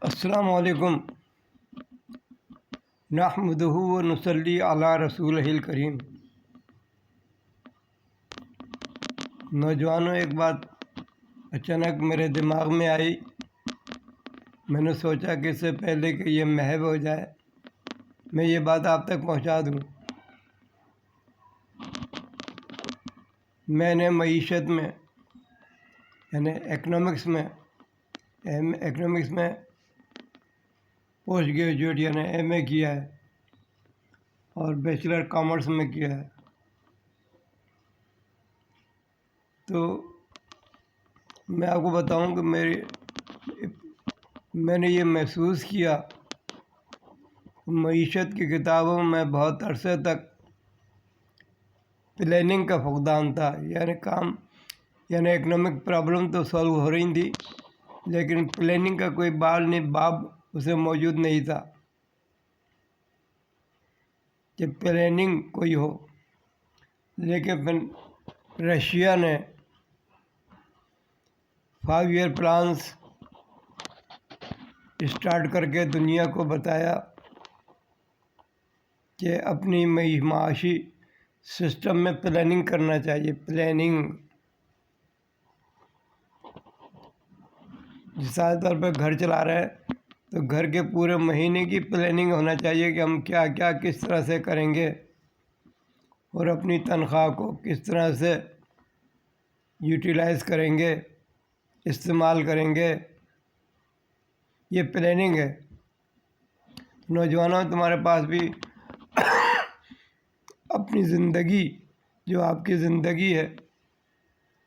السلام علیکم نحمدہ و نصلی علی رسولہ الکریم۔ نوجوانوں، ایک بات اچانک میرے دماغ میں آئی۔ میں نے سوچا کہ اس سے پہلے کہ یہ محو ہو جائے میں یہ بات آپ تک پہنچا دوں۔ میں نے معیشت میں یعنی اکنامکس میں پوسٹ گریجویٹ یعنی ایم اے کیا ہے اور بیچلر کامرس میں کیا ہے۔ تو میں آپ کو بتاؤں کہ میں نے یہ محسوس کیا، معیشت کی کتابوں میں بہت عرصے تک پلاننگ کا فقدان تھا، یعنی اکنامک پرابلم تو سالو ہو رہی تھی لیکن پلاننگ کا کوئی باب اسے موجود نہیں تھا کہ پلاننگ کوئی ہو۔ لیکن پھر رشیا نے 5 ایئر پلانس اسٹارٹ کر کے دنیا کو بتایا کہ اپنی معاشی سسٹم میں پلاننگ کرنا چاہیے۔ پلاننگ مثال طور پہ گھر چلا رہے ہیں تو گھر کے پورے مہینے کی پلاننگ ہونا چاہیے کہ ہم کیا کیا کس طرح سے کریں گے اور اپنی تنخواہ کو کس طرح سے یوٹیلائز کریں گے، استعمال کریں گے۔ یہ پلاننگ ہے۔ نوجوانوں، تمہارے پاس بھی اپنی زندگی، جو آپ کی زندگی ہے،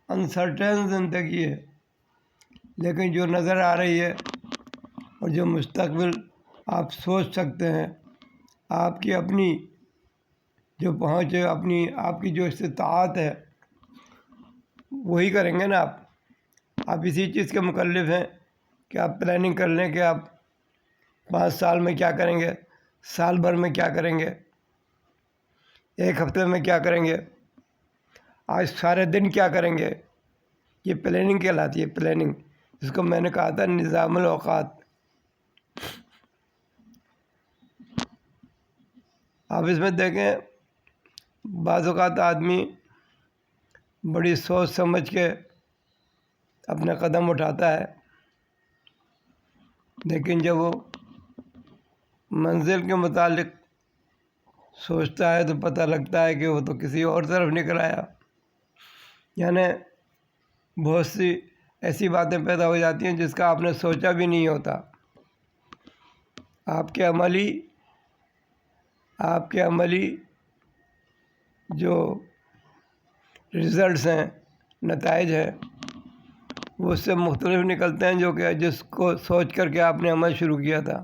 انسرٹن زندگی ہے لیکن جو نظر آ رہی ہے اور جو مستقبل آپ سوچ سکتے ہیں، آپ کی اپنی جو پہنچ ہے، آپ کی جو استطاعت ہے، وہی کریں گے نا آپ اسی چیز کے مکلف ہیں کہ آپ پلاننگ کر لیں کہ آپ 5 سال میں کیا کریں گے، سال بھر میں کیا کریں گے، 1 ہفتے میں کیا کریں گے، آج سارے دن کیا کریں گے۔ یہ پلاننگ کہلاتی ہے، پلاننگ، جس کو میں نے کہا تھا نظام الاوقات۔ آپ اس میں دیکھیں، بعض اوقات آدمی بڑی سوچ سمجھ کے اپنا قدم اٹھاتا ہے لیکن جب وہ منزل کے متعلق سوچتا ہے تو پتہ لگتا ہے کہ وہ تو کسی اور طرف نکل آیا۔ یعنی بہت سی ایسی باتیں پیدا ہو جاتی ہیں جس کا آپ نے سوچا بھی نہیں ہوتا۔ آپ کے عملی جو ریزلٹس ہیں، نتائج ہیں، وہ اس سے مختلف نکلتے ہیں جو کہ جس کو سوچ کر کے آپ نے عمل شروع کیا تھا۔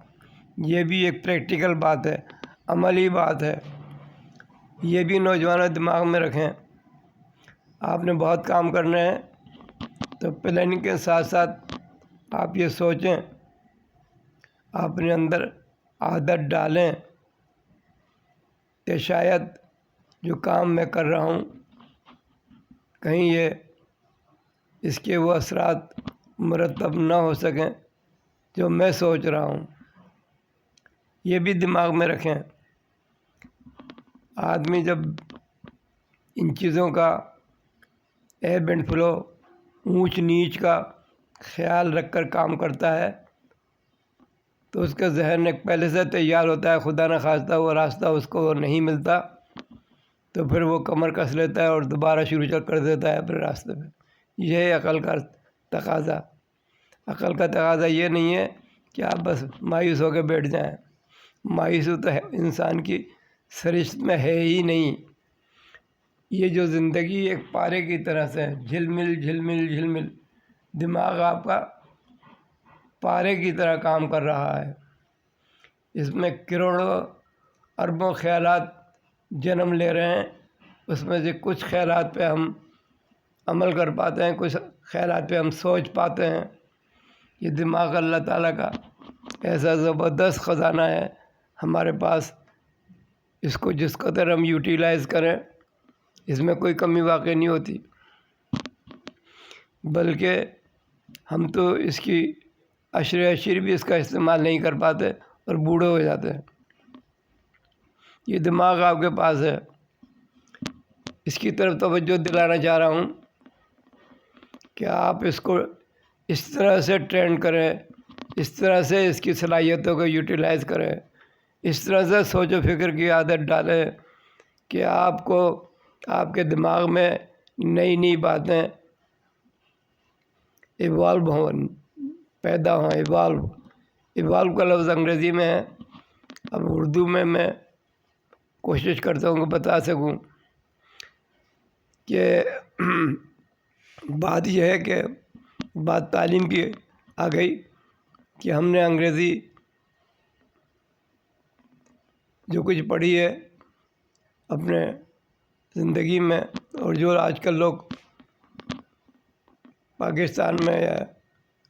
یہ بھی ایک پریکٹیکل بات ہے، عملی بات ہے۔ یہ بھی نوجوانوں دماغ میں رکھیں۔ آپ نے بہت کام کرنے ہیں تو پلاننگ کے ساتھ ساتھ آپ یہ سوچیں، اپنے اندر عادت ڈالیں کہ شاید جو کام میں کر رہا ہوں کہیں اس کے وہ اثرات مرتب نہ ہو سکیں جو میں سوچ رہا ہوں۔ یہ بھی دماغ میں رکھیں۔ آدمی جب ان چیزوں کا ایب اینڈ فلو، اونچ نیچ کا خیال رکھ کر کام کرتا ہے تو اس کا ذہن ایک پہلے سے تیار ہوتا ہے۔ خدا نخواستہ وہ راستہ اس کو نہیں ملتا تو پھر وہ کمر کس لیتا ہے اور دوبارہ شروع کر دیتا ہے اپنے راستے پہ۔ یہ ہے عقل کا تقاضا۔ عقل کا تقاضا یہ نہیں ہے کہ آپ بس مایوس ہو کے بیٹھ جائیں۔ مایوسی تو انسان کی سرشت میں ہے ہی نہیں۔ یہ جو زندگی ایک پارے کی طرح سے جھلمل جھلمل جھلمل، دماغ آپ کا پارے کی طرح کام کر رہا ہے۔ اس میں کروڑوں اربوں خیالات جنم لے رہے ہیں۔ اس میں سے کچھ خیالات پہ ہم عمل کر پاتے ہیں، کچھ خیالات پہ ہم سوچ پاتے ہیں۔ یہ دماغ اللہ تعالیٰ کا ایسا زبردست خزانہ ہے ہمارے پاس۔ اس کو جس قدر ہم یوٹیلائز کریں، اس میں کوئی کمی واقع نہیں ہوتی، بلکہ ہم تو اس کی عشیر بھی اس کا استعمال نہیں کر پاتے اور بوڑھے ہو جاتے ہیں۔ یہ دماغ آپ کے پاس ہے، اس کی طرف توجہ دلانا چاہ رہا ہوں کہ آپ اس کو اس طرح سے ٹرین کریں، اس طرح سے اس کی صلاحیتوں کو یوٹیلائز کریں، اس طرح سے سوچ و فکر کی عادت ڈالیں کہ آپ کو آپ کے دماغ میں نئی نئی باتیں ایوالو ہوں، پیدا ہوں۔ ایوالو کا لفظ انگریزی میں ہے، اب اردو میں کوشش کرتا ہوں کہ بتا سکوں کہ بات یہ ہے کہ بات تعلیم کی آ گئی کہ ہم نے انگریزی جو کچھ پڑھی ہے اپنے زندگی میں، اور جو آج کل لوگ پاکستان میں یا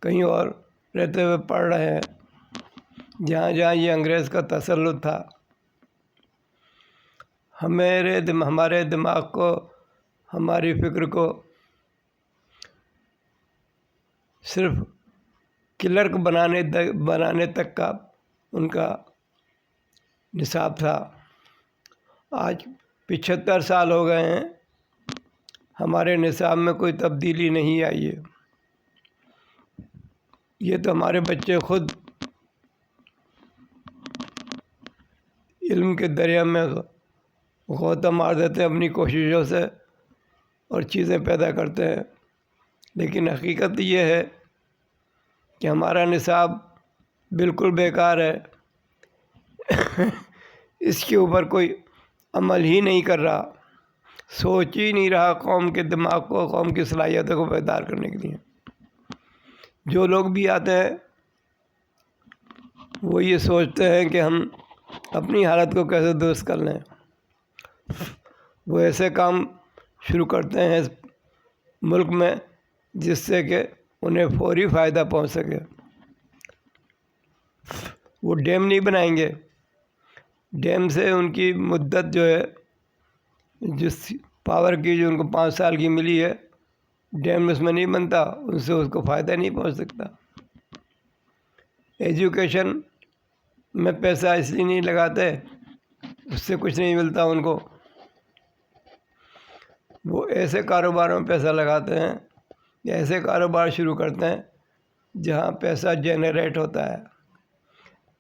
کہیں اور رہتے ہوئے پڑھ رہے ہیں، جہاں جہاں یہ انگریز کا تسلط تھا، ہمارے دماغ کو، ہماری فکر کو صرف کلرک بنانے تک کا ان کا نصاب تھا۔ آج 75 سال ہو گئے ہیں، ہمارے نصاب میں کوئی تبدیلی نہیں آئی ہے۔ یہ تو ہمارے بچے خود علم کے دریا میں غوطہ مار دیتے ہیں اپنی کوششوں سے اور چیزیں پیدا کرتے ہیں، لیکن حقیقت یہ ہے کہ ہمارا نصاب بالکل بیکار ہے۔ اس کے اوپر کوئی عمل ہی نہیں کر رہا، سوچ ہی نہیں رہا قوم کے دماغ کو، قوم کی صلاحیتوں کو بیدار کرنے کے لیے۔ جو لوگ بھی آتے ہیں وہ یہ سوچتے ہیں کہ ہم اپنی حالت کو کیسے درست کر لیں، وہ ایسے کام شروع کرتے ہیں اس ملک میں جس سے کہ انہیں فوری فائدہ پہنچ سکے۔ وہ ڈیم نہیں بنائیں گے، ڈیم سے ان کی مدت جو ہے، جس پاور کی جو ان کو 5 سال کی ملی ہے، ڈیم اس میں نہیں بنتا، ان سے اس کو فائدہ نہیں پہنچ سکتا۔ ایجوکیشن میں پیسہ اس لیے نہیں لگاتے، اس سے کچھ نہیں ملتا ان کو۔ وہ ایسے کاروباروں میں پیسہ لگاتے ہیں یا ایسے کاروبار شروع کرتے ہیں جہاں پیسہ جنریٹ ہوتا ہے۔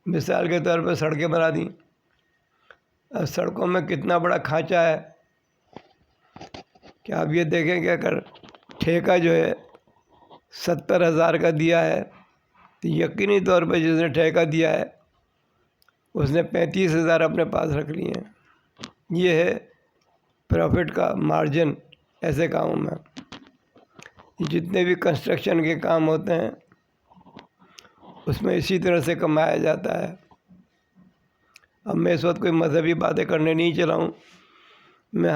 مثال کے طور پہ سڑکیں بنا دیں، اب سڑکوں میں کتنا بڑا کھانچا ہے کہ آپ یہ دیکھیں کہ اگر ٹھیکہ جو ہے 70,000 کا دیا ہے تو یقینی طور پہ جس نے ٹھیکہ دیا ہے اس نے 35,000 اپنے پاس رکھ لیے ہیں۔ یہ ہے پروفٹ کا مارجن ایسے کاموں میں۔ جتنے بھی کنسٹرکشن کے کام ہوتے ہیں اس میں اسی طرح سے کمایا جاتا ہے۔ اب میں اس وقت کوئی مذہبی باتیں کرنے نہیں چلا ہوں، میں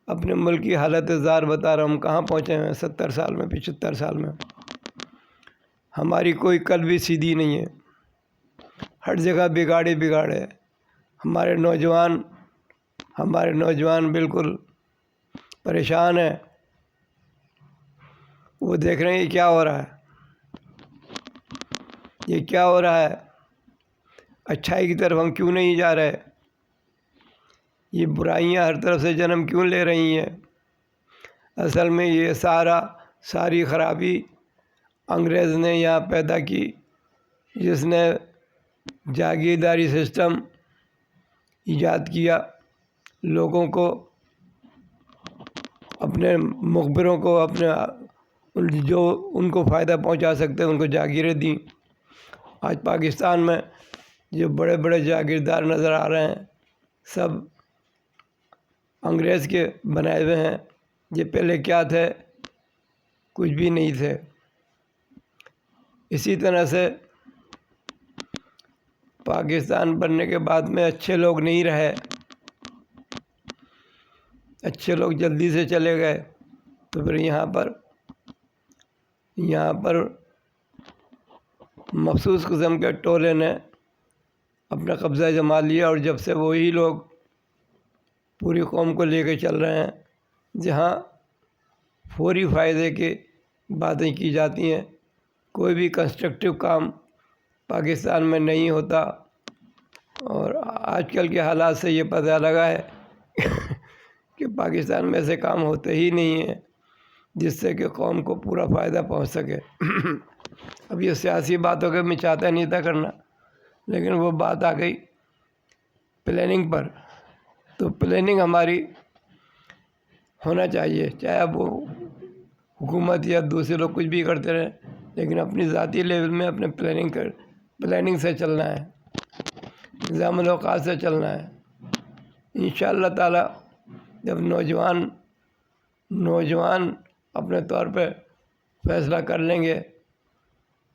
اپنے ملک کی حالت زار بتا رہا ہوں، کہاں پہنچے ہیں 70 سال میں، 75 سال میں۔ ہماری کوئی قلب بھی سیدھی نہیں ہے، ہر جگہ بگاڑے۔ ہمارے نوجوان بالکل پریشان ہیں، وہ دیکھ رہے ہیں یہ کیا ہو رہا ہے، یہ کیا ہو رہا ہے، اچھائی کی طرف ہم کیوں نہیں جا رہے، یہ برائیاں ہر طرف سے جنم کیوں لے رہی ہیں۔ اصل میں یہ ساری خرابی انگریز نے یہاں پیدا کی، جس نے جاگیرداری سسٹم ایجاد کیا، لوگوں کو، اپنے مخبروں کو، جو ان کو فائدہ پہنچا سکتے ہیں ان کو جاگیریں دیں۔ آج پاکستان میں جو بڑے بڑے جاگیردار نظر آ رہے ہیں سب انگریز کے بنائے ہوئے ہیں۔ یہ پہلے کیا تھے؟ کچھ بھی نہیں تھے۔ اسی طرح سے پاکستان بننے کے بعد میں اچھے لوگ نہیں رہے، اچھے لوگ جلدی سے چلے گئے، تو پھر یہاں پر مخصوص قسم کے ٹولے نے اپنا قبضہ جما لیا، اور جب سے وہی لوگ پوری قوم کو لے کے چل رہے ہیں، جہاں فوری فائدے کی باتیں کی جاتی ہیں کوئی بھی کنسٹرکٹیو کام پاکستان میں نہیں ہوتا، اور آج کل کے حالات سے یہ پتہ لگا ہے کہ پاکستان میں ایسے کام ہوتے ہی نہیں ہیں جس سے کہ قوم کو پورا فائدہ پہنچ سکے۔ اب یہ سیاسی باتوں کے میں چاہتا نہیں تھا کرنا، لیکن وہ بات آ گئی پلاننگ پر، تو پلاننگ ہماری ہونا چاہیے، چاہے اب وہ حکومت یا دوسرے لوگ کچھ بھی کرتے رہیں، لیکن اپنی ذاتی لیول میں اپنے پلاننگ سے چلنا ہے، نظام الاوقات سے چلنا ہے۔ انشاءاللہ تعالیٰ جب نوجوان اپنے طور پہ فیصلہ کر لیں گے،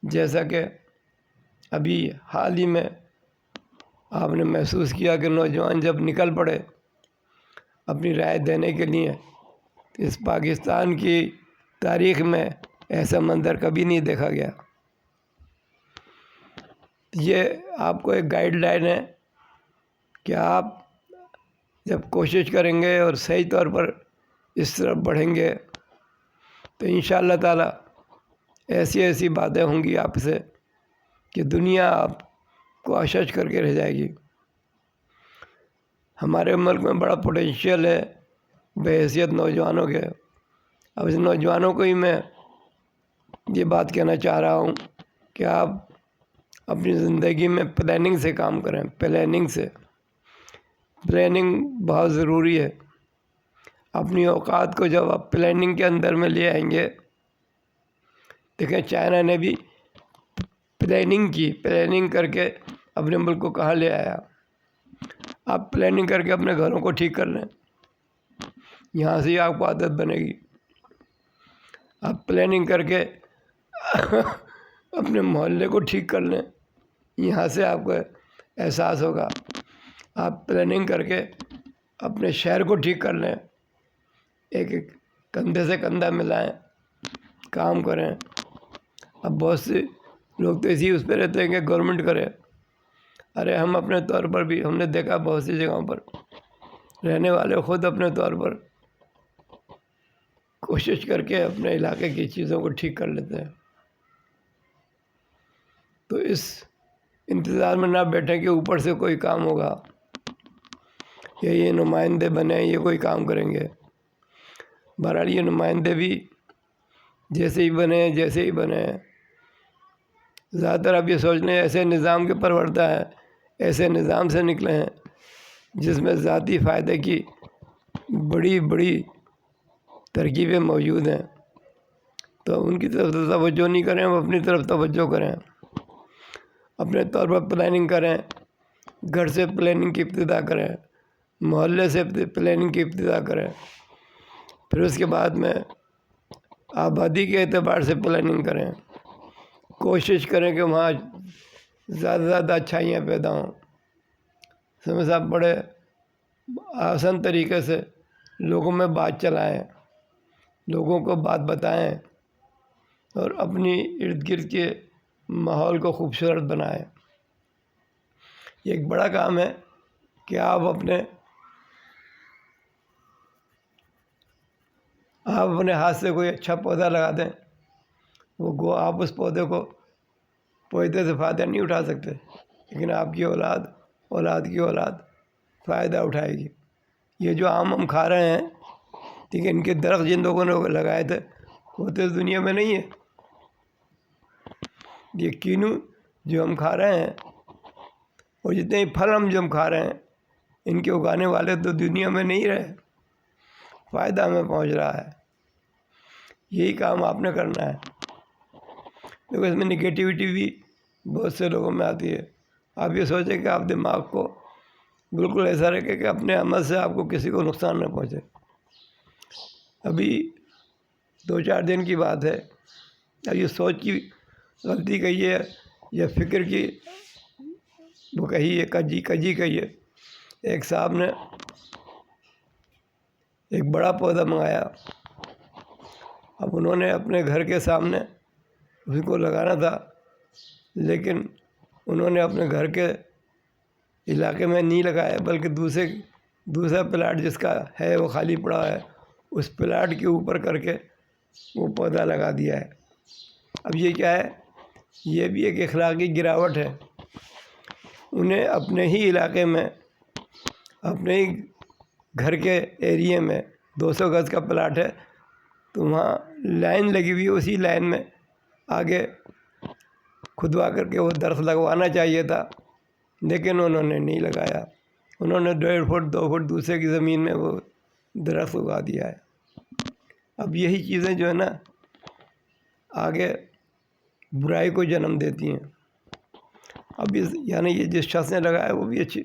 جیسا کہ ابھی حال ہی میں آپ نے محسوس کیا کہ نوجوان جب نکل پڑے اپنی رائے دینے کے لیے، تو اس پاکستان کی تاریخ میں ایسا منظر کبھی نہیں دیکھا گیا۔ یہ آپ کو ایک گائیڈ لائن ہے کہ آپ جب کوشش کریں گے اور صحیح طور پر اس طرف بڑھیں گے تو انشاءاللہ تعالیٰ ایسی باتیں ہوں گی آپ سے کہ دنیا آپ کو اشش کر کے رہ جائے گی۔ ہمارے ملک میں بڑا پوٹینشیل ہے بحیثیت نوجوانوں کے۔ اب اس نوجوانوں کو ہی میں یہ بات کہنا چاہ رہا ہوں کہ آپ اپنی زندگی میں پلاننگ سے کام کریں، پلاننگ بہت ضروری ہے۔ اپنی اوقات کو جب آپ پلاننگ کے اندر میں لے آئیں گے، دیکھیں چائنا نے بھی پلاننگ کر کے اپنے ملک کو کہاں لے آیا۔ آپ پلاننگ کر کے اپنے گھروں کو ٹھیک کر لیں، یہاں سے ہی آپ کو عادت بنے گی۔ آپ پلاننگ کر کے اپنے محلے کو ٹھیک کر لیں، یہاں سے آپ کو احساس ہوگا۔ آپ پلاننگ کر کے اپنے شہر کو ٹھیک کر لیں، ایک کندھے سے کندھا ملائیں، کام کریں۔ اب بہت سے لوگ تو اسی اس پہ رہتے ہیں کہ گورنمنٹ کرے، ارے ہم اپنے طور پر بھی ہم نے دیکھا بہت سی جگہوں پر رہنے والے خود اپنے طور پر کوشش کر کے اپنے علاقے کی چیزوں کو ٹھیک کر لیتے ہیں۔ تو اس انتظار میں نہ بیٹھیں کہ اوپر سے کوئی کام ہوگا یا یہ نمائندے بنے یہ کوئی کام کریں گے۔ بہرحال یہ نمائندے بھی جیسے ہی بنے زیادہ تر اب یہ سوچ لیں ایسے نظام کے پرورتا ہے، ایسے نظام سے نکلے ہیں جس میں ذاتی فائدے کی بڑی ترکیبیں موجود ہیں، تو ان کی طرف توجہ نہیں کریں، وہ اپنی طرف توجہ کریں، اپنے طور پر پلاننگ کریں، گھر سے پلاننگ کی ابتدا کریں، محلے سے پلاننگ کی ابتدا کریں، پھر اس کے بعد میں آبادی کے اعتبار سے پلاننگ کریں، کوشش کریں کہ وہاں زیادہ اچھائیاں پیدا ہوں۔ سمجھ صاحب بڑے آسان طریقے سے لوگوں میں بات چلائیں، لوگوں کو بات بتائیں اور اپنی ارد گرد کے ماحول کو خوبصورت بنائیں۔ یہ ایک بڑا کام ہے کہ آپ اپنے ہاتھ سے کوئی اچھا پودا لگا دیں، آپ اس پودے سے فائدہ نہیں اٹھا سکتے، لیکن آپ کی اولاد کی اولاد فائدہ اٹھائے گی۔ یہ جو آم ہم کھا رہے ہیں، ٹھیک ہے، ان کے درخت جن لوگوں نے لگائے تھے وہ تو اس دنیا میں نہیں ہے۔ یہ کینو جو ہم کھا رہے ہیں اور جتنے پھل جو ہم کھا رہے ہیں، ان کے اگانے والے تو دنیا میں نہیں رہے، فائدہ ہمیں پہنچ رہا ہے۔ یہی کام آپ نے کرنا ہے۔ دیکھو اس میں نگیٹیوٹی بھی بہت سے لوگوں میں آتی ہے۔ آپ یہ سوچیں کہ آپ دماغ کو بالکل ایسا رکھیں کہ اپنے عمل سے آپ کو کسی کو نقصان نہ پہنچے۔ ابھی 2-4 دن کی بات ہے، اب یہ سوچ کی غلطی کہی ہے یا فکر کی وہ کہی ہے، کجی کہی ہے۔ ایک صاحب نے ایک بڑا پودا منگایا، اب انہوں نے اپنے گھر کے سامنے اس کو لگانا تھا، لیکن انہوں نے اپنے گھر کے علاقے میں نہیں لگایا، بلکہ دوسرا پلاٹ جس کا ہے وہ خالی پڑا ہے، اس پلاٹ کے اوپر کر کے وہ پودا لگا دیا ہے۔ اب یہ کیا ہے یہ بھی ایک اخلاقی گراوٹ ہے۔ انہیں اپنے ہی علاقے میں، اپنے ہی گھر کے ایریے میں 200 گز کا پلاٹ ہے، تو وہاں لائن لگی ہوئی ہے، اسی لائن میں آگے کھدوا کر کے وہ درخت لگوانا چاہیے تھا، لیکن انہوں نے نہیں لگایا۔ انہوں نے 1.5 فٹ 2 فٹ دوسرے کی زمین میں وہ درخت اگا دیا ہے۔ اب یہی چیزیں جو ہے نا آگے برائی کو جنم دیتی ہیں۔ اب یعنی یہ جس شخص نے لگایا وہ بھی اچھی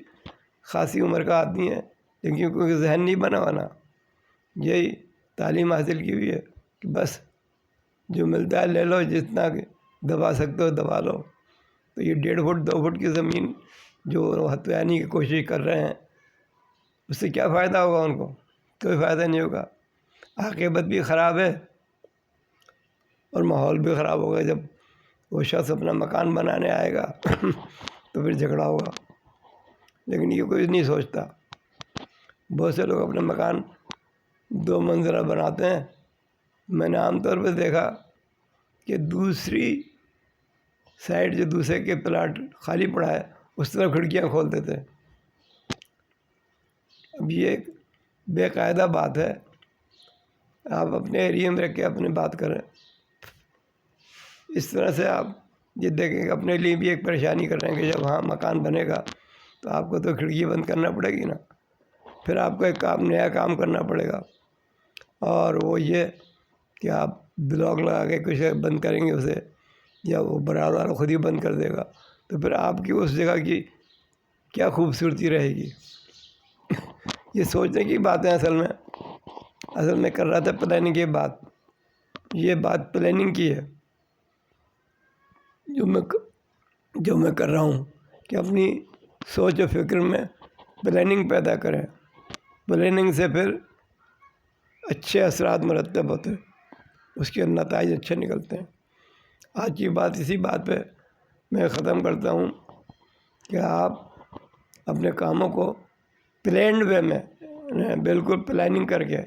خاصی عمر کا آدمی ہے، لیکن کیونکہ ذہن نہیں بنا ہوا، یہی تعلیم حاصل کی ہوئی ہے کہ بس جو ملتا ہے لے لو، جتنا دبا سکتے ہو دبا لو۔ تو یہ 1.5 فٹ 2 فٹ کی زمین جو ہتھیانے کی کوشش کر رہے ہیں، اس سے کیا فائدہ ہوگا؟ ان کو کوئی فائدہ نہیں ہوگا، عاقبت بھی خراب ہے اور ماحول بھی خراب ہوگا۔ جب وہ شخص اپنا مکان بنانے آئے گا تو پھر جھگڑا ہوگا، لیکن یہ کوئی نہیں سوچتا۔ بہت سے لوگ اپنے مکان 2 منزلہ بناتے ہیں، میں نے عام طور پہ دیکھا کہ دوسری سائڈ جو دوسرے کے پلاٹ خالی پڑا ہے اس طرف کھڑکیاں کھول دیتے ہیں۔ اب یہ ایک بے قاعدہ بات ہے۔ آپ اپنے ایریے میں رہ کے اپنی بات کریں، اس طرح سے آپ یہ دیکھیں کہ اپنے لیے بھی ایک پریشانی کر رہے ہیں کہ جب وہاں مکان بنے گا تو آپ کو تو کھڑکی بند کرنا پڑے گی نا، پھر آپ کو ایک نیا کام کرنا پڑے گا، اور وہ یہ کہ آپ بلاک لگا کے کچھ بند کریں گے اسے، یا وہ برار والا خود ہی بند کر دے گا، تو پھر آپ کی اس جگہ کی کیا خوبصورتی رہے گی؟ یہ سوچنے کی بات ہے۔ اصل میں کر رہا تھا پلاننگ کی بات، یہ بات پلاننگ کی ہے جو میں کر رہا ہوں کہ اپنی سوچ و فکر میں پلاننگ پیدا کریں۔ پلاننگ سے پھر اچھے اثرات مرتب ہوتے ہیں، اس کے نتائج اچھے نکلتے ہیں۔ آج کی بات اسی بات پہ میں ختم کرتا ہوں کہ آپ اپنے کاموں کو پلینڈ وے میں، بالکل پلاننگ کر کے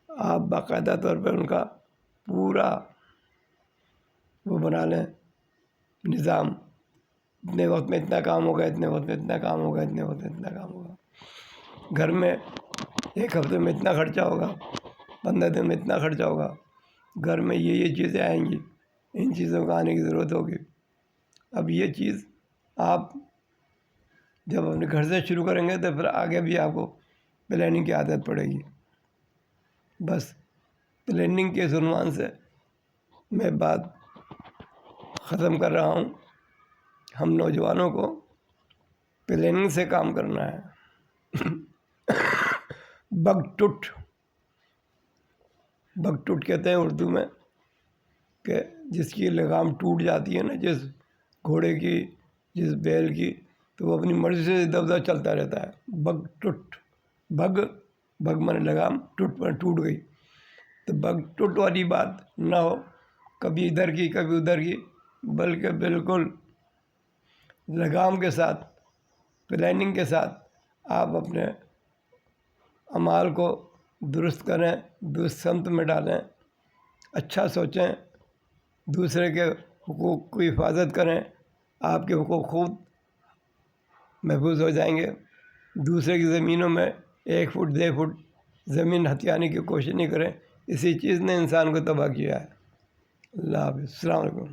آپ باقاعدہ طور پر ان کا پورا وہ بنا لیں نظام۔ اتنے وقت میں اتنا کام ہوگا، اتنے وقت میں اتنا کام ہوگا، اتنے وقت میں اتنا کام ہوگا۔ گھر میں 1 ہفتے میں اتنا خرچہ ہوگا، 15 دن میں اتنا خرچہ ہوگا، گھر میں یہ چیزیں آئیں گی، ان چیزوں کو آنے کی ضرورت ہوگی۔ اب یہ چیز آپ جب اپنے گھر سے شروع کریں گے تو پھر آگے بھی آپ کو پلاننگ کی عادت پڑے گی۔ بس پلاننگ کے عنوان سے میں بات ختم کر رہا ہوں۔ ہم نوجوانوں کو پلاننگ سے کام کرنا ہے۔ بگ ٹوٹ کہتے ہیں اردو میں، کہ جس کی لگام ٹوٹ جاتی ہے نا، جس گھوڑے کی، جس بیل کی، تو وہ اپنی مرضی سے ادھر ادھر چلتا رہتا ہے۔ بگ من لگام ٹوٹ گئی، تو بگ ٹوٹ والی بات نہ ہو، کبھی ادھر کی کبھی ادھر کی، بلکہ بالکل لگام کے ساتھ، پلاننگ کے ساتھ آپ اپنے اعمال کو درست کریں، درست سمت میں ڈالیں، اچھا سوچیں، دوسرے کے حقوق کی حفاظت کریں، آپ کے حقوق خود محفوظ ہو جائیں گے۔ دوسرے کی زمینوں میں 1 فٹ 2 فٹ زمین ہتھیانے کی کوشش نہیں کریں، اسی چیز نے انسان کو تباہ کیا ہے۔ اللہ حافظ، السلام علیکم۔